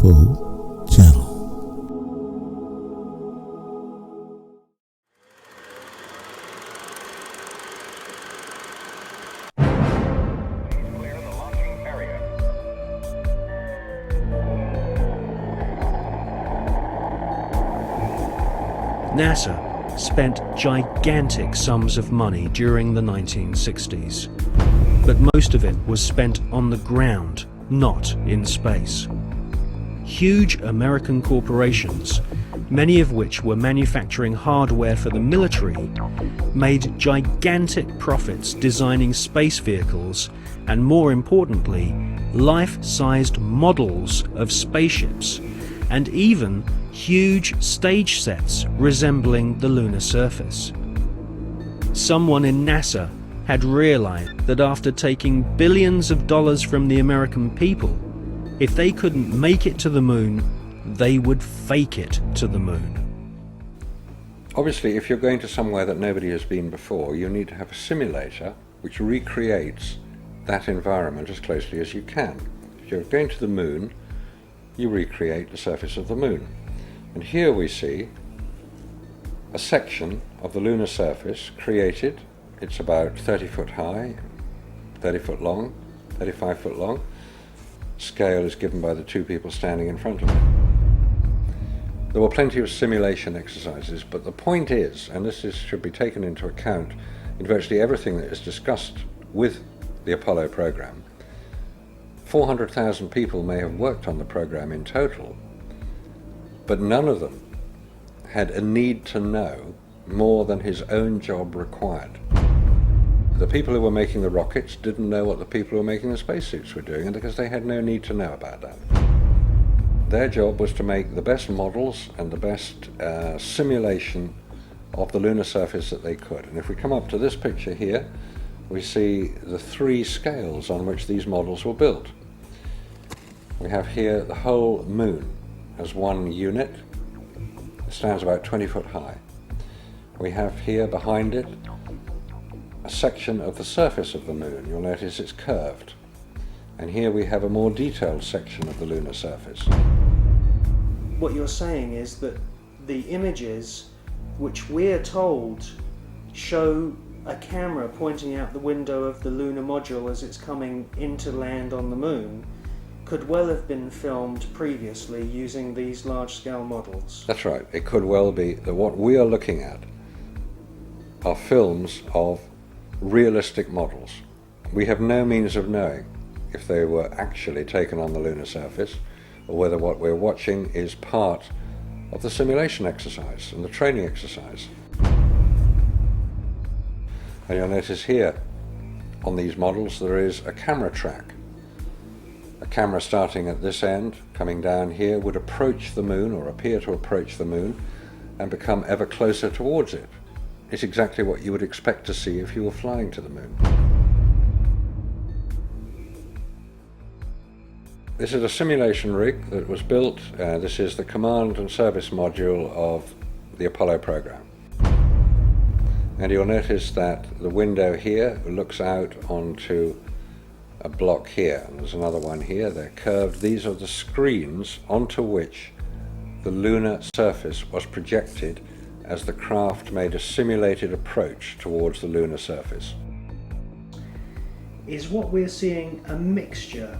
UFO Channel. NASA spent gigantic sums of money during the 1960s, but most of it was spent on the ground, not in space. Huge American corporations, many of which were manufacturing hardware for the military, made gigantic profits designing space vehicles and, more importantly, life-sized models of spaceships, and even huge stage sets resembling the lunar surface. Someone in NASA had realized that after taking billions of dollars from the American people, if they couldn't make it to the moon, they would fake it to the moon. Obviously, if you're going to somewhere that nobody has been before, you need to have a simulator which recreates that environment as closely as you can. If you're going to the moon, you recreate the surface of the moon. And here we see a section of the lunar surface created. It's about 30 foot high, 30 foot long, 35 foot long. Scale is given by the two people standing in front of it. There were plenty of simulation exercises, but the point is, and should be taken into account in virtually everything that is discussed with the Apollo program, 400,000 people may have worked on the program in total, but none of them had a need to know more than his own job required. The people who were making the rockets didn't know what the people who were making the spacesuits were doing, because they had no need to know about that. Their job was to make the best models and the best simulation of the lunar surface that they could. And if we come up to this picture here, we see the three scales on which these models were built. We have here the whole moon as one unit. It stands about 20 foot high. We have here behind it a section of the surface of the moon. You'll notice it's curved. And here we have a more detailed section of the lunar surface. What you're saying is that the images which we're told show a camera pointing out the window of the lunar module as it's coming into land on the moon could well have been filmed previously using these large-scale models. That's right. It could well be that what we are looking at are films of realistic models. We have no means of knowing if they were actually taken on the lunar surface, or whether what we're watching is part of the simulation exercise and the training exercise. And you'll notice here on these models there is a camera track. A camera starting at this end, coming down here, would approach the moon, or appear to approach the moon, and become ever closer towards it. It's exactly what you would expect to see if you were flying to the moon. This is a simulation rig that was built. This is the command and service module of the Apollo program. And you'll notice that the window here looks out onto a block here, and there's another one here. They're curved. These are the screens onto which the lunar surface was projected as the craft made a simulated approach towards the lunar surface. Is what we're seeing a mixture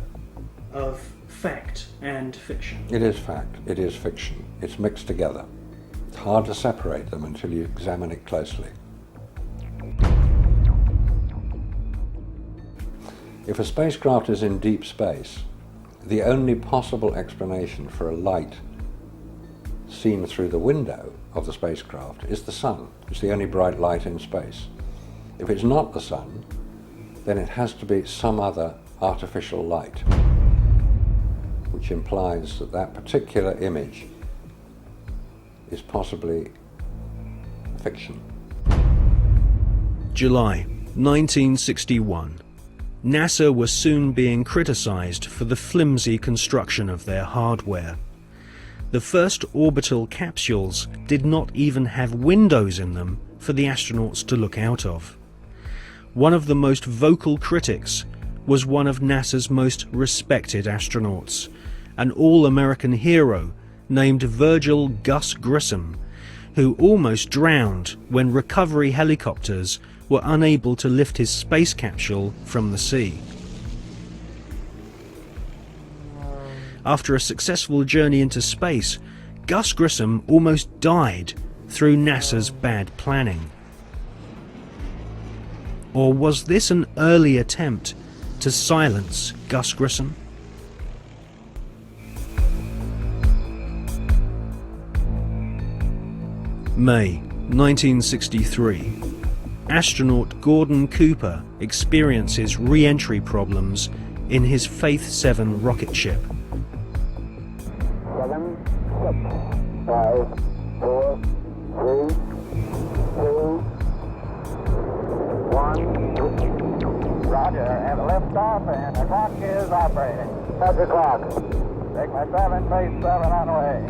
of fact and fiction? It is fact, it is fiction. It's mixed together. It's hard to separate them until you examine it closely. If a spacecraft is in deep space, the only possible explanation for a light seen through the window of the spacecraft is the sun. It's the only bright light in space. If it's not the sun, then it has to be some other artificial light, which implies that that particular image is possibly fiction. July 1961. NASA was soon being criticized for the flimsy construction of their hardware. The first orbital capsules did not even have windows in them for the astronauts to look out of. One of the most vocal critics was one of NASA's most respected astronauts, an all-American hero named Virgil Gus Grissom, who almost drowned when recovery helicopters were unable to lift his space capsule from the sea. After a successful journey into space, Gus Grissom almost died through NASA's bad planning. Or was this an early attempt to silence Gus Grissom? May 1963. Astronaut Gordon Cooper experiences re-entry problems in his Faith 7 rocket ship. 7, 6, 5, 4, 3, 2, 1. Roger, have liftoff and the clock is operating. Touch the clock. Take my 7, base 7 on the way.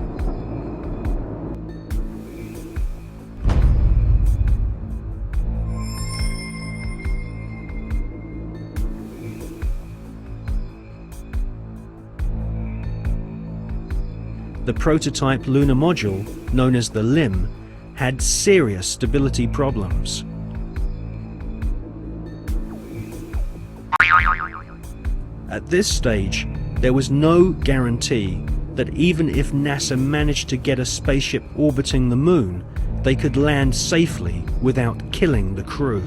The prototype lunar module, known as the LIM, had serious stability problems. At this stage, there was no guarantee that even if NASA managed to get a spaceship orbiting the moon, they could land safely without killing the crew.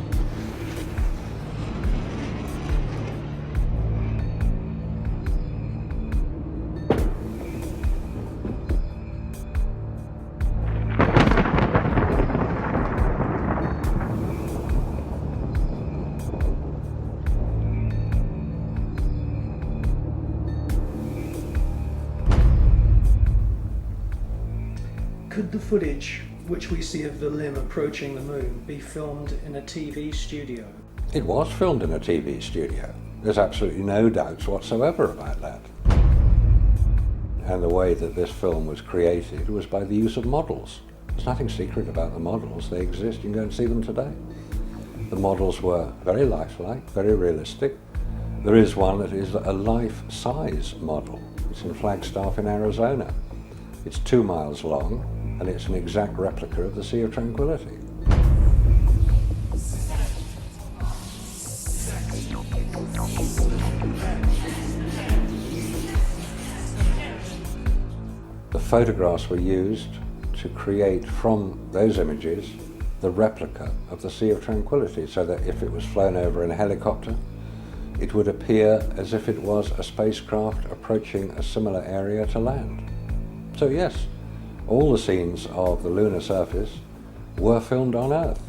Could the footage which we see of the LIM approaching the moon be filmed in a TV studio? It was filmed in a TV studio. There's absolutely no doubts whatsoever about that. And the way that this film was created was by the use of models. There's nothing secret about the models. They exist. You can go and see them today. The models were very lifelike, very realistic. There is one that is a life-size model. It's in Flagstaff in Arizona. It's 2 miles long, and it's an exact replica of the Sea of Tranquility. The photographs were used to create from those images the replica of the Sea of Tranquility, so that if it was flown over in a helicopter, it would appear as if it was a spacecraft approaching a similar area to land. So yes, all the scenes of the lunar surface were filmed on Earth.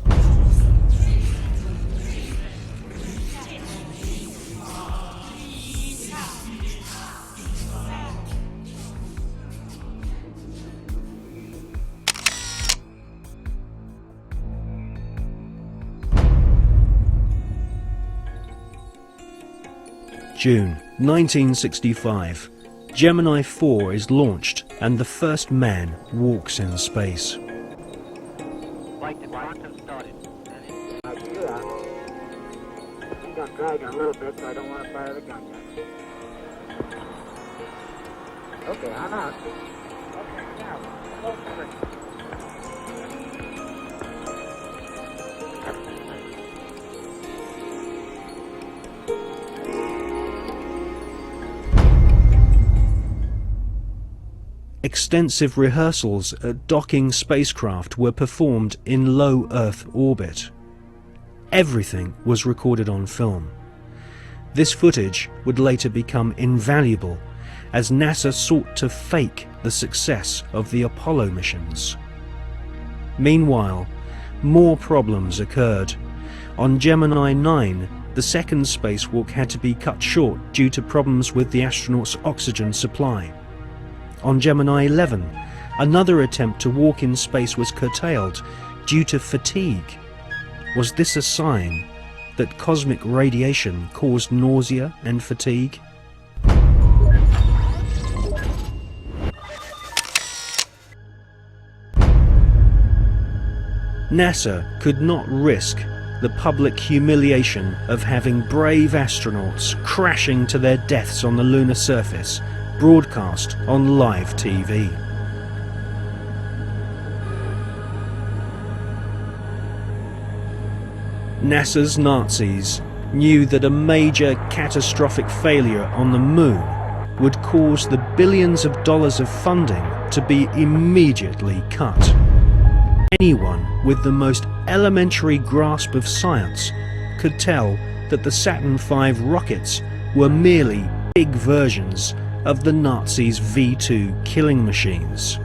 June 1965. Gemini 4 is launched and the first man walks in space. Like the quantum started. I'm going to drag it a little bit so I don't want to fire the gun yet. Okay, I'm out. Okay, now, close the ring. Extensive rehearsals at docking spacecraft were performed in low Earth orbit. Everything was recorded on film. This footage would later become invaluable as NASA sought to fake the success of the Apollo missions. Meanwhile, more problems occurred. On Gemini 9, the second spacewalk had to be cut short due to problems with the astronauts' oxygen supply. On Gemini 11, another attempt to walk in space was curtailed due to fatigue. Was this a sign that cosmic radiation caused nausea and fatigue? NASA could not risk the public humiliation of having brave astronauts crashing to their deaths on the lunar surface broadcast on live TV. NASA's Nazis knew that a major catastrophic failure on the moon would cause the billions of dollars of funding to be immediately cut. Anyone with the most elementary grasp of science could tell that the Saturn V rockets were merely big versions of the Nazis' V-2 killing machines.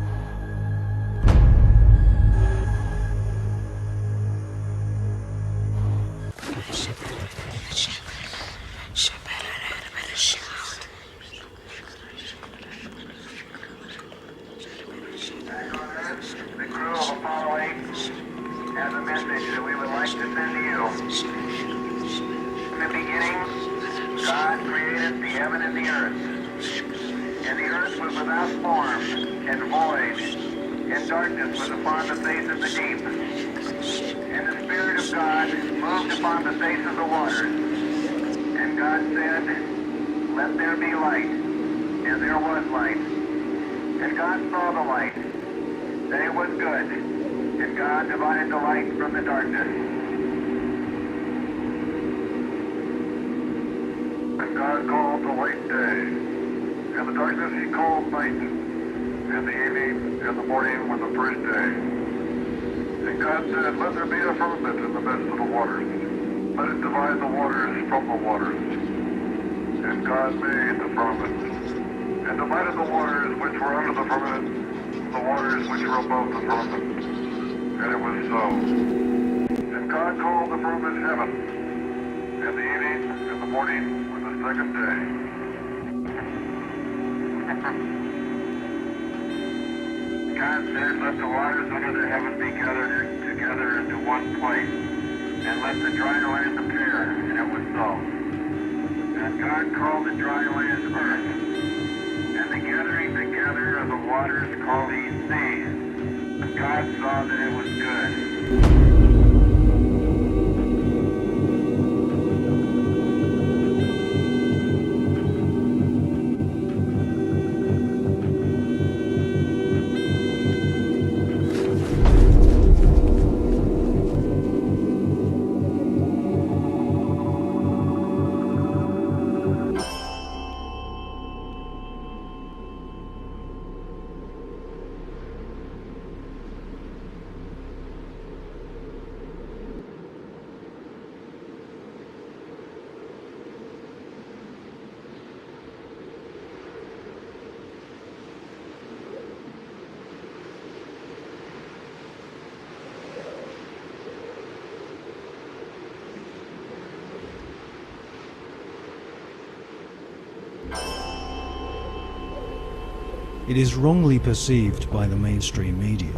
It is wrongly perceived by the mainstream media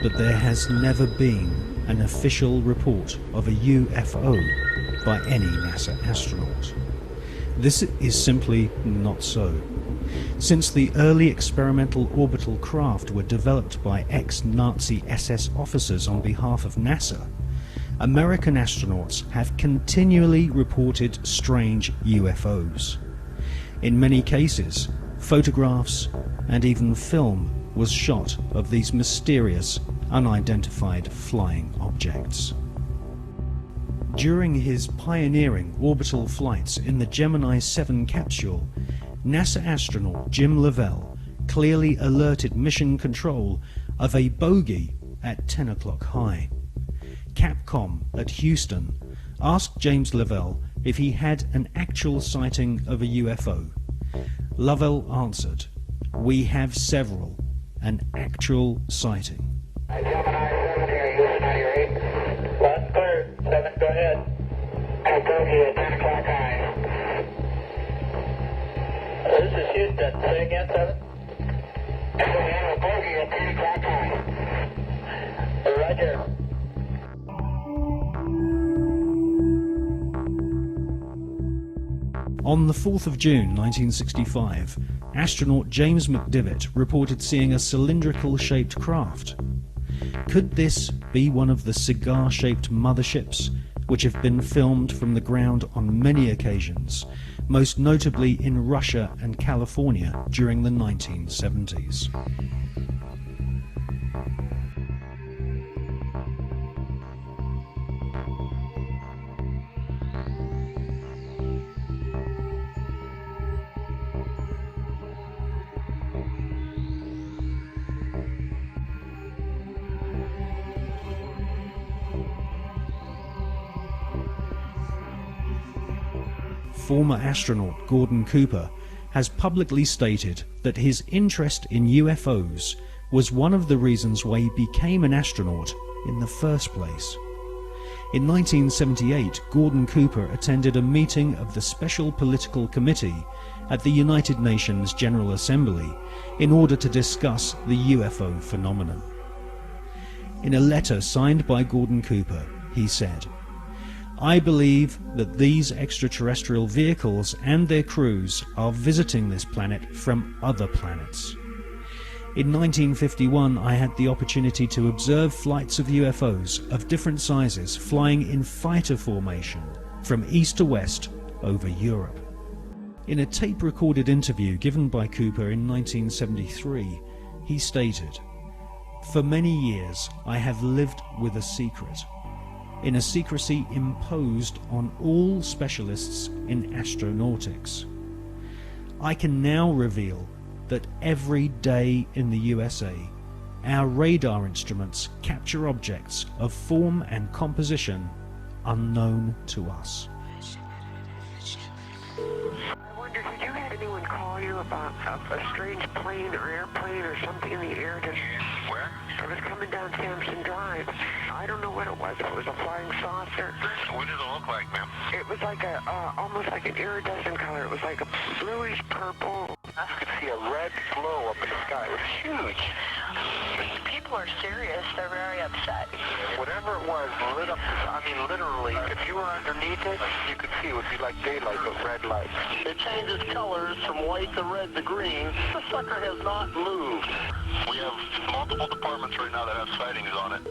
that there has never been an official report of a UFO by any NASA astronaut. This is simply not so. Since the early experimental orbital craft were developed by ex-Nazi SS officers on behalf of NASA, American astronauts have continually reported strange UFOs. In many cases, photographs and even film was shot of these mysterious, unidentified flying objects. During his pioneering orbital flights in the Gemini 7 capsule, NASA astronaut Jim Lovell clearly alerted mission control of a bogey at 10 o'clock high. Capcom at Houston asked James Lovell if he had an actual sighting of a UFO. Lovell answered, "We have several, an actual sighting." Gemini 7 here, Houston, are you ready? That's clear. 7, go ahead. I told you at 10 o'clock high. This is Houston. Say again, 7? I said we have a bogey at 10 o'clock high. Roger. On the 4th of June 1965, astronaut James McDivitt reported seeing a cylindrical-shaped craft. Could this be one of the cigar-shaped motherships which have been filmed from the ground on many occasions, most notably in Russia and California during the 1970s. Former astronaut Gordon Cooper has publicly stated that his interest in UFOs was one of the reasons why he became an astronaut in the first place. In 1978, Gordon Cooper attended a meeting of the Special Political Committee at the United Nations General Assembly in order to discuss the UFO phenomenon. In a letter signed by Gordon Cooper, he said, "I believe that these extraterrestrial vehicles and their crews are visiting this planet from other planets. In 1951, I had the opportunity to observe flights of UFOs of different sizes flying in fighter formation from east to west over Europe." In a tape-recorded interview given by Cooper in 1973, he stated, "For many years I have lived with a secret, in a secrecy imposed on all specialists in astronautics. I can now reveal that every day in the USA, our radar instruments capture objects of form and composition unknown to us." I wonder, did you have anyone call you about a strange plane or airplane or something in the air? Where? I was coming down Sampson Drive. I don't know what it was. If it was a flying saucer. What did it look like, ma'am? It was like almost like an iridescent color. It was like a bluish purple. I could see a red glow up in the sky. It was huge. People are serious. They're very upset. Whatever it was lit up. I mean, literally, if you were underneath it, you could see it would be like daylight with red lights. It changes colors from white to red to green. The sucker has not moved. We have multiple departments right now that have sightings on it.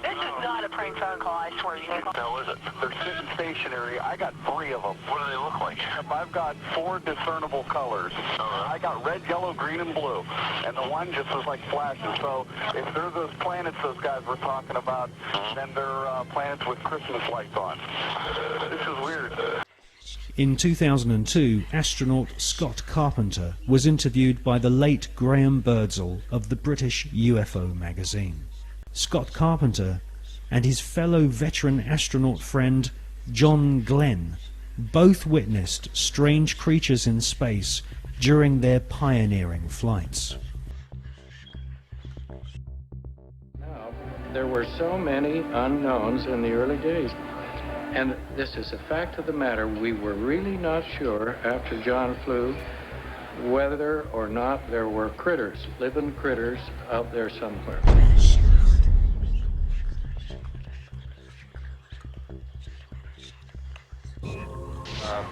This is not a prank phone call, I swear to you. No, is it? They're sitting stationary. I got 3 of them. What do they look like? I've got 4 discernible colors. I got red, yellow, green, and blue. And the one just was like flashing. So if they're those planets those guys were talking about, then they're planets with Christmas lights on. This is weird. In 2002, astronaut Scott Carpenter was interviewed by the late Graham Birdsall of the British UFO magazine. Scott Carpenter and his fellow veteran astronaut friend John Glenn both witnessed strange creatures in space during their pioneering flights. Now, there were so many unknowns in the early days. And this is a fact of the matter. We were really not sure after John flew whether or not there were critters, living critters out there somewhere.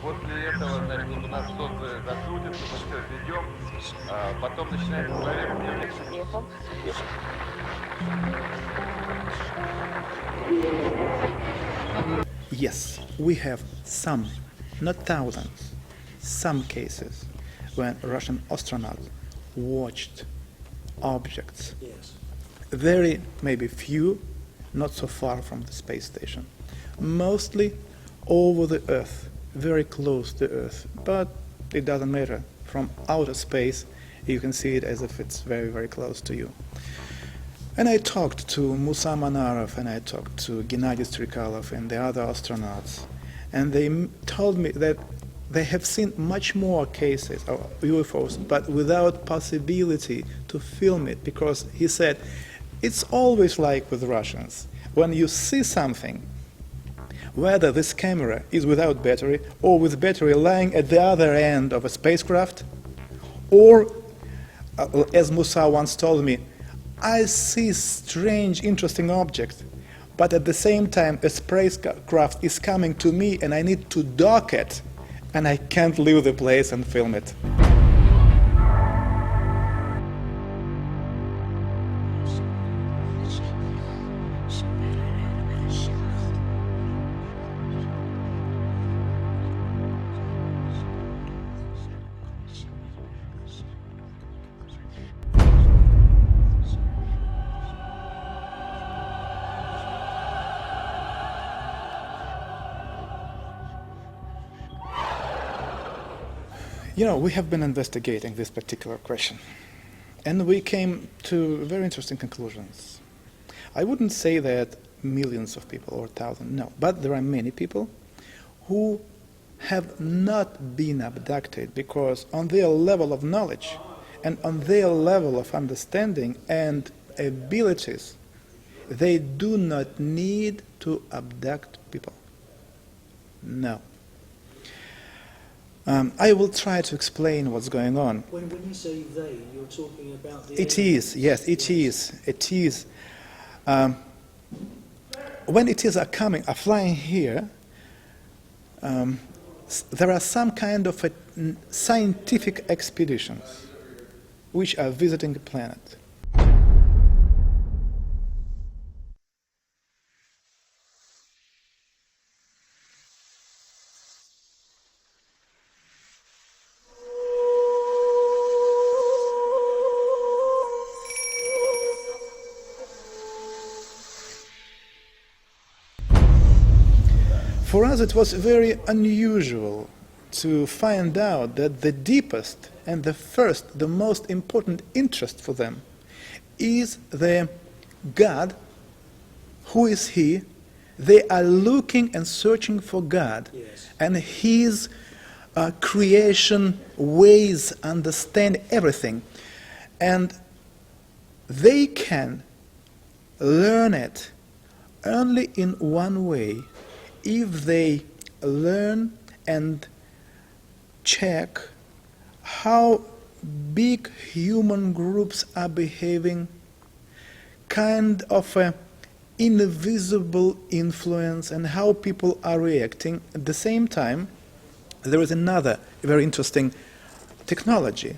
После этого, значит, у нас что-то закрутится, мы все ведем, потом начинается проверка. Yes, we have some, not thousands, some cases when Russian astronauts watched objects. Very, maybe few, not so far from the space station. Mostly over the Earth, very close to Earth, but it doesn't matter. From outer space, you can see it as if it's very, very close to you. And I talked to Musa Manarov and I talked to Gennady Strikalov and the other astronauts, and they told me that they have seen much more cases of UFOs, but without possibility to film it, because he said, it's always like with Russians. When you see something, whether this camera is without battery or with battery lying at the other end of a spacecraft, or, as Musa once told me, I see strange, interesting objects, but at the same time a spacecraft is coming to me and I need to dock it, and I can't leave the place and film it. We have been investigating this particular question, and we came to very interesting conclusions. I wouldn't say that millions of people or thousands, no, but there are many people who have not been abducted because on their level of knowledge and on their level of understanding and abilities, they do not need to abduct people. No. I will try to explain what's going on. When you say they, you're talking about the... It is, yes, it is. It is. When it is flying here, there are some kind of scientific expeditions which are visiting the planet. For us, it was very unusual to find out that the deepest and the most important interest for them is the God. Who is He? They are looking and searching for God, yes, and His creation ways, understand everything. And they can learn it only in one way: if they learn and check how big human groups are behaving, kind of an invisible influence, and how people are reacting. At the same time, there is another very interesting technology.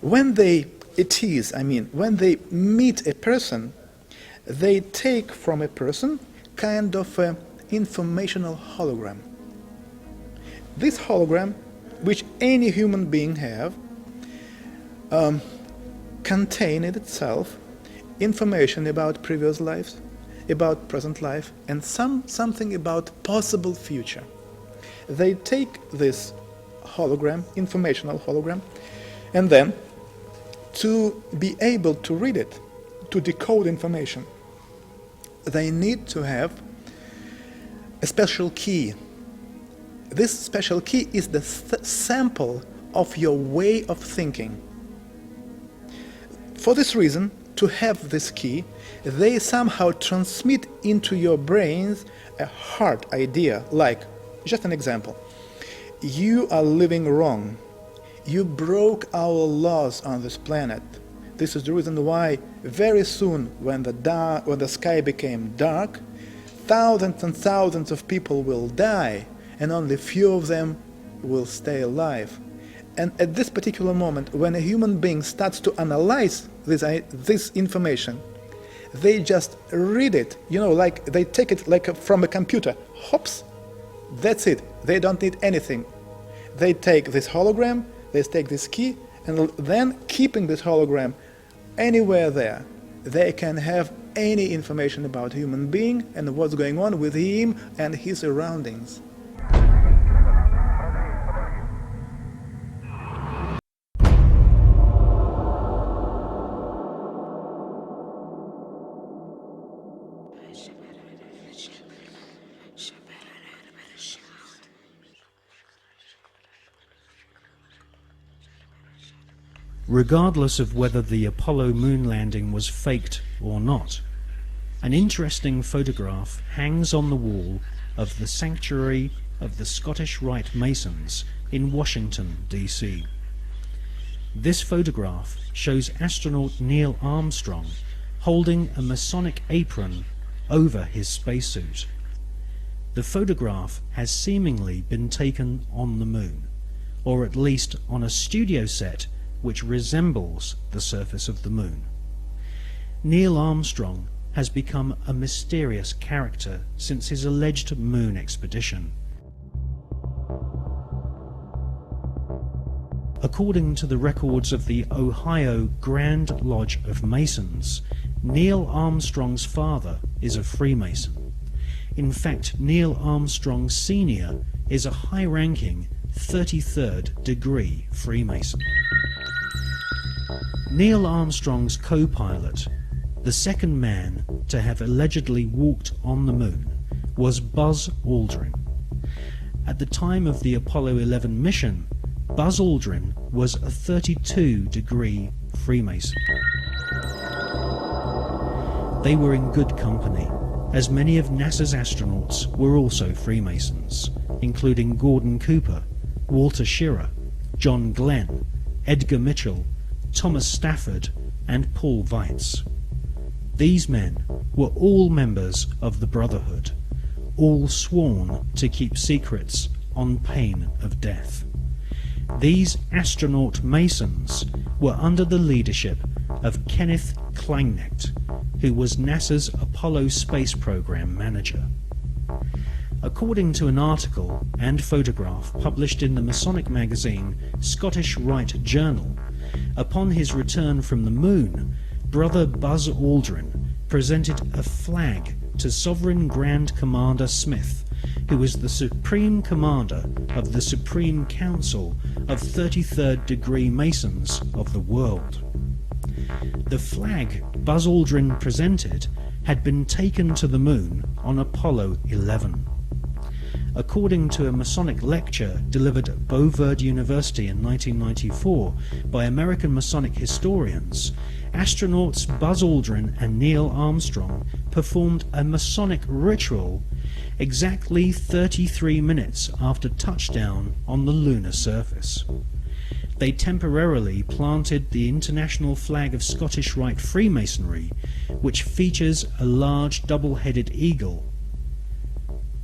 When they meet a person, they take from a person kind of an informational hologram. This hologram, which any human being have, contain in itself information about previous lives, about present life, and something about possible future. They take this hologram, informational hologram, and then to be able to read it, to decode information, they need to have a special key. This special key is the sample of your way of thinking. For this reason, to have this key, they somehow transmit into your brains a hard idea, like, just an example, you are living wrong. You broke our laws on this planet. This is the reason why very soon, when the sky became dark, thousands and thousands of people will die, and only few of them will stay alive. And at this particular moment, when a human being starts to analyze this information, they just read it, like they take it like from a computer. Hops, that's it. They don't need anything. They take this hologram, they take this key, and then keeping this hologram anywhere there, they can have any information about human being and what's going on with him and his surroundings. Regardless of whether the Apollo moon landing was faked or not, an interesting photograph hangs on the wall of the Sanctuary of the Scottish Rite Masons in Washington, D.C. This photograph shows astronaut Neil Armstrong holding a Masonic apron over his spacesuit. The photograph has seemingly been taken on the moon, or at least on a studio set which resembles the surface of the moon. Neil Armstrong has become a mysterious character since his alleged moon expedition. According to the records of the Ohio Grand Lodge of Masons, Neil Armstrong's father is a Freemason. In fact, Neil Armstrong Sr. is a high-ranking 33rd degree Freemason. Neil Armstrong's co-pilot, the second man to have allegedly walked on the moon, was Buzz Aldrin. At the time of the Apollo 11 mission, Buzz Aldrin was a 32 degree Freemason. They were in good company, as many of NASA's astronauts were also Freemasons, including Gordon Cooper, Walter Schirra, John Glenn, Edgar Mitchell, Thomas Stafford, and Paul Weitz. These men were all members of the Brotherhood, all sworn to keep secrets on pain of death. These astronaut Masons were under the leadership of Kenneth Kleinknecht, who was NASA's Apollo space program manager. According to an article and photograph published in the Masonic magazine Scottish Rite Journal, upon his return from the moon, Brother Buzz Aldrin presented a flag to Sovereign Grand Commander Smith, who was the Supreme Commander of the Supreme Council of 33rd degree Masons of the world. The flag Buzz Aldrin presented had been taken to the moon on Apollo 11. According to a Masonic lecture delivered at Beauverde University in 1994 by American Masonic historians, astronauts Buzz Aldrin and Neil Armstrong performed a Masonic ritual exactly 33 minutes after touchdown on the lunar surface. They temporarily planted the international flag of Scottish Rite Freemasonry, which features a large double-headed eagle.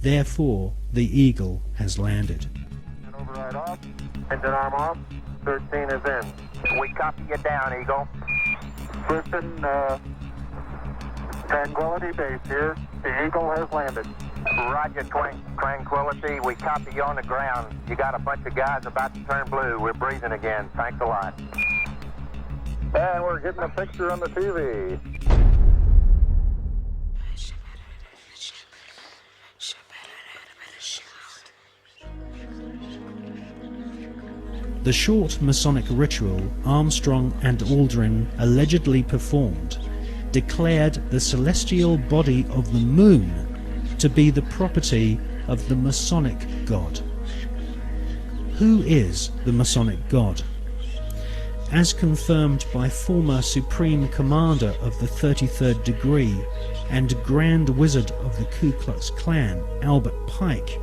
Therefore, the eagle has landed. Override off. Engine arm off. 13 is in. We copy you down, Eagle. Listen, Tranquility Base here. The Eagle has landed. Roger, Tranquility. We copy you on the ground. You got a bunch of guys about to turn blue. We're breathing again. Thanks a lot. And we're getting a picture on the TV. The short Masonic ritual Armstrong and Aldrin allegedly performed declared the celestial body of the moon to be the property of the Masonic God. Who is the Masonic God? As confirmed by former Supreme Commander of the 33rd degree and Grand Wizard of the Ku Klux Klan, Albert Pike,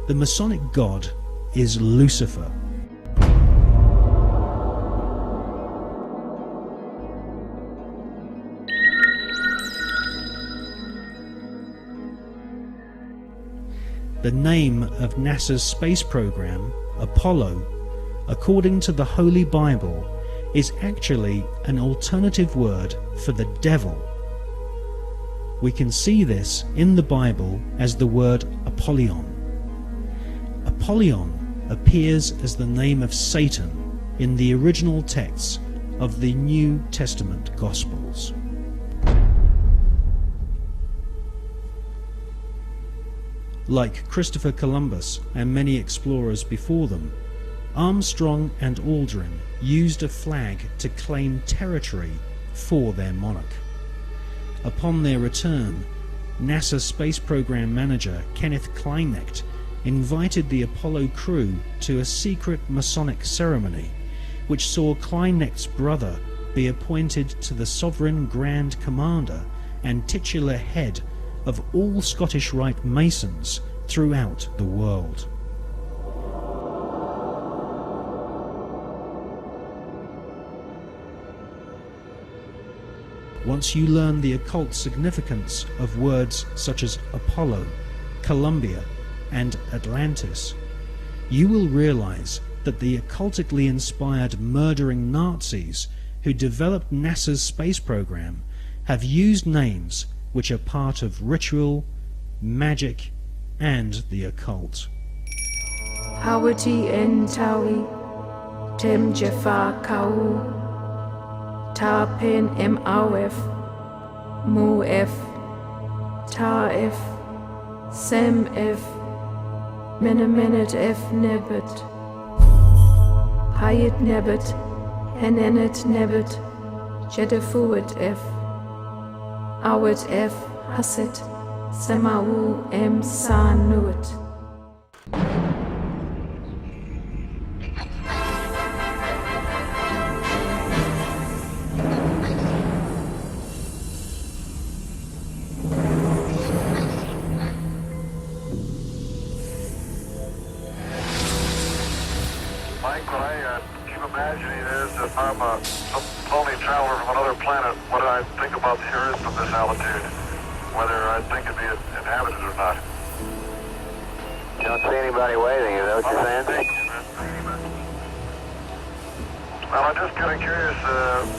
the Masonic God is Lucifer. The name of NASA's space program, Apollo, according to the Holy Bible, is actually an alternative word for the devil. We can see this in the Bible as the word Apollyon. Apollyon appears as the name of Satan in the original texts of the New Testament Gospels. Like Christopher Columbus and many explorers before them, Armstrong and Aldrin used a flag to claim territory for their monarch. Upon their return, NASA Space Program Manager Kenneth Kleinknecht invited the Apollo crew to a secret Masonic ceremony, which saw Kleinknecht's brother be appointed to the Sovereign Grand Commander and titular head of all Scottish Rite Masons throughout the world. Once you learn the occult significance of words such as Apollo, Columbia, and Atlantis, you will realize that the occultically inspired murdering Nazis who developed NASA's space program have used names which are part of ritual, magic, and the occult. Hawati en tawi, tem jefa kau, ta pen em awef, mu f, ta f, sem f, Menemenet F Nebet, Hayet Nebet, Henenet Nebet, Jedefuet F, Awet F Haset, Semau M Sanuet. Mike, what I keep imagining is that I'm some lonely traveler from another planet, what I think about the Earth from this altitude, whether I think it'd be inhabited or not. You don't see anybody waving, is that what you're saying? Well, I'm just kind of curious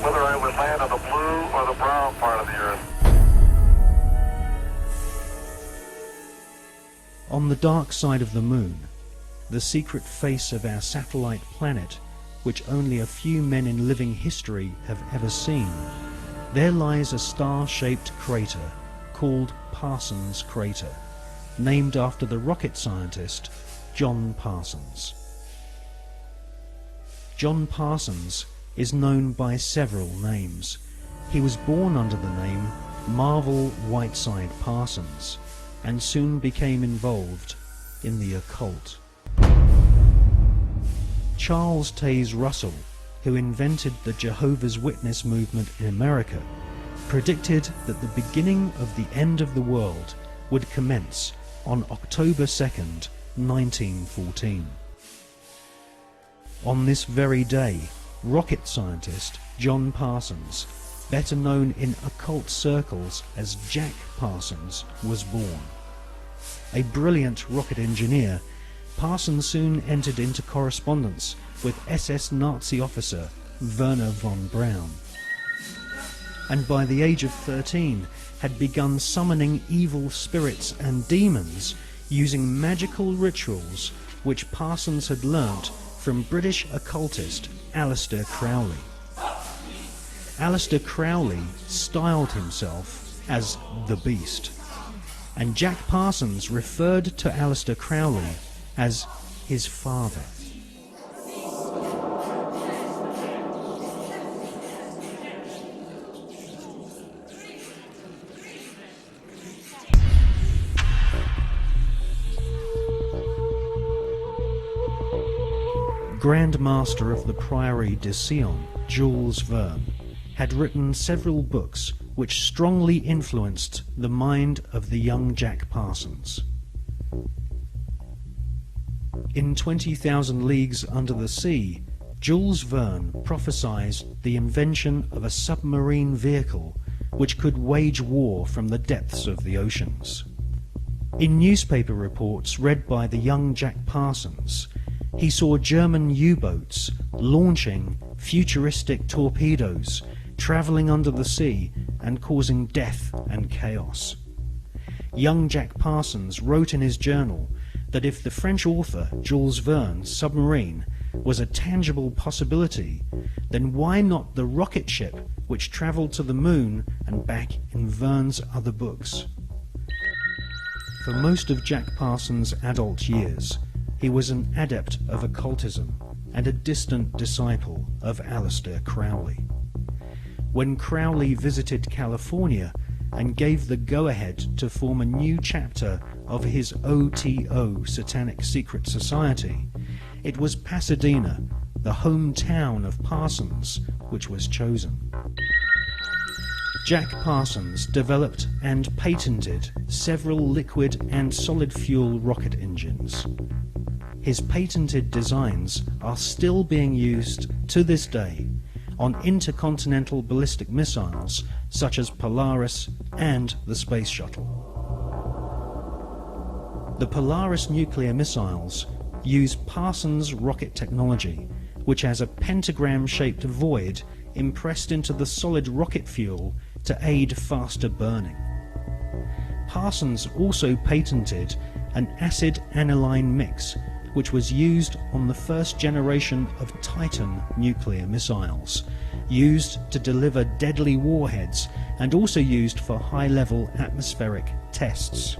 whether I would land on the blue or the brown part of the Earth. On the dark side of the moon, the secret face of our satellite planet, which only a few men in living history have ever seen, there lies a star-shaped crater called Parsons Crater, named after the rocket scientist John Parsons. John Parsons is known by several names. He was born under the name Marvel Whiteside Parsons and soon became involved in the occult. Charles Taze Russell, who invented the Jehovah's Witness movement in America, predicted that the beginning of the end of the world would commence on October 2nd, 1914. On this very day, rocket scientist John Parsons, better known in occult circles as Jack Parsons, was born. A brilliant rocket engineer, Parsons soon entered into correspondence with SS Nazi officer Werner von Braun, and by the age of 13 had begun summoning evil spirits and demons using magical rituals which Parsons had learnt from British occultist Aleister Crowley. Aleister Crowley styled himself as the Beast, and Jack Parsons referred to Aleister Crowley as his father. Grand Master of the Priory de Sion, Jules Verne, had written several books which strongly influenced the mind of the young Jack Parsons. In 20,000 Leagues Under the Sea, Jules Verne prophesied the invention of a submarine vehicle which could wage war from the depths of the oceans. In newspaper reports read by the young Jack Parsons, he saw German U-boats launching futuristic torpedoes, travelling under the sea and causing death and chaos. Young Jack Parsons wrote in his journal that if the French author Jules Verne's submarine was a tangible possibility, then why not the rocket ship which travelled to the moon and back in Verne's other books? For most of Jack Parsons' adult years, he was an adept of occultism and a distant disciple of Aleister Crowley. When Crowley visited California and gave the go-ahead to form a new chapter of his OTO Satanic Secret Society, it was Pasadena, the hometown of Parsons, which was chosen. Jack Parsons developed and patented several liquid and solid fuel rocket engines. His patented designs are still being used to this day on intercontinental ballistic missiles such as Polaris and the Space Shuttle. The Polaris nuclear missiles use Parsons rocket technology, which has a pentagram-shaped void impressed into the solid rocket fuel to aid faster burning. Parsons also patented an acid aniline mix, which was used on the first generation of Titan nuclear missiles, used to deliver deadly warheads and also used for high-level atmospheric tests.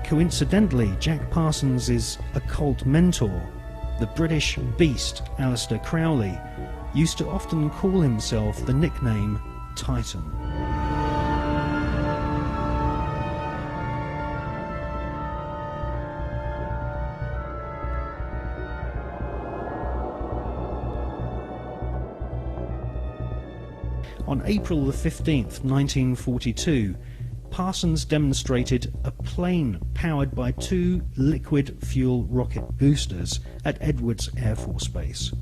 Coincidentally, Jack Parsons' occult mentor, the British beast Aleister Crowley, used to often call himself the nickname Titan. On April the 15th, 1942, Parsons demonstrated a plane powered by 2 liquid fuel rocket boosters at Edwards Air Force Base.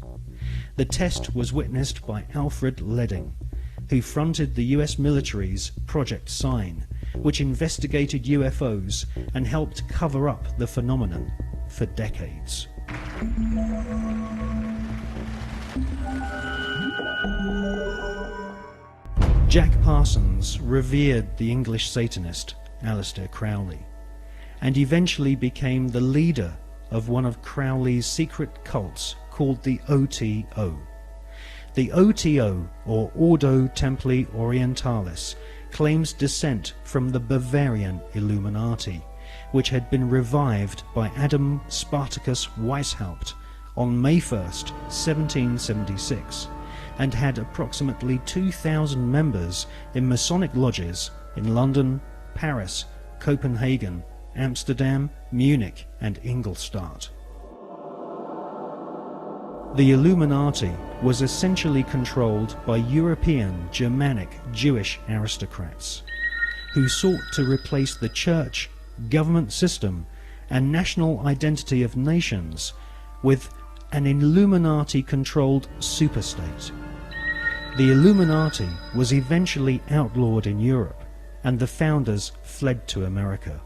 The test was witnessed by Alfred Ledding, who fronted the US military's Project Sign, which investigated UFOs and helped cover up the phenomenon for decades. Jack Parsons revered the English Satanist Aleister Crowley, and eventually became the leader of one of Crowley's secret cults called the OTO. The OTO, or Ordo Templi Orientalis, claims descent from the Bavarian Illuminati, which had been revived by Adam Spartacus Weishaupt on May 1st, 1776, and had approximately 2,000 members in Masonic lodges in London, Paris, Copenhagen, Amsterdam, Munich and Ingolstadt. The Illuminati was essentially controlled by European, Germanic, Jewish aristocrats, who sought to replace the church, government system and national identity of nations with an Illuminati-controlled superstate. The Illuminati was eventually outlawed in Europe, and the founders fled to America.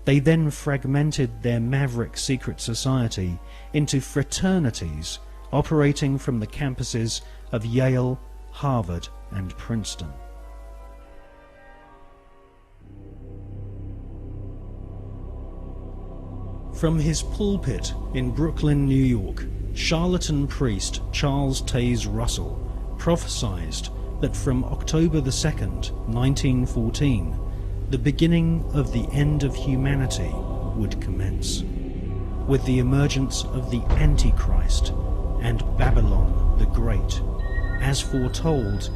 They then fragmented their maverick secret society into fraternities operating from the campuses of Yale, Harvard, and Princeton. From his pulpit in Brooklyn, New York, charlatan priest Charles Taze Russell prophesied that from October the 2nd, 1914, the beginning of the end of humanity would commence, with the emergence of the Antichrist and Babylon the Great, as foretold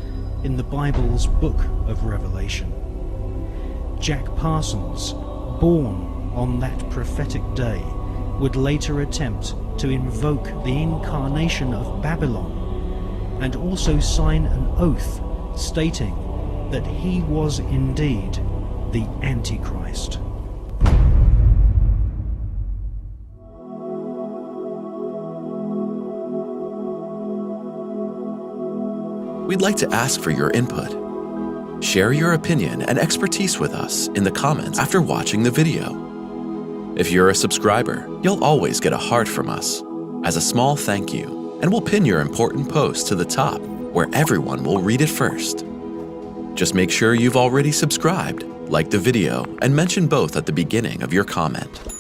in the Bible's Book of Revelation. Jack Parsons, born on that prophetic day, would later attempt to invoke the incarnation of Babylon and also sign an oath stating that he was indeed the Antichrist. We'd like to ask for your input. Share your opinion and expertise with us in the comments after watching the video. If you're a subscriber, you'll always get a heart from us as a small thank you, and we'll pin your important post to the top where everyone will read it first. Just make sure you've already subscribed, like the video, and mention both at the beginning of your comment.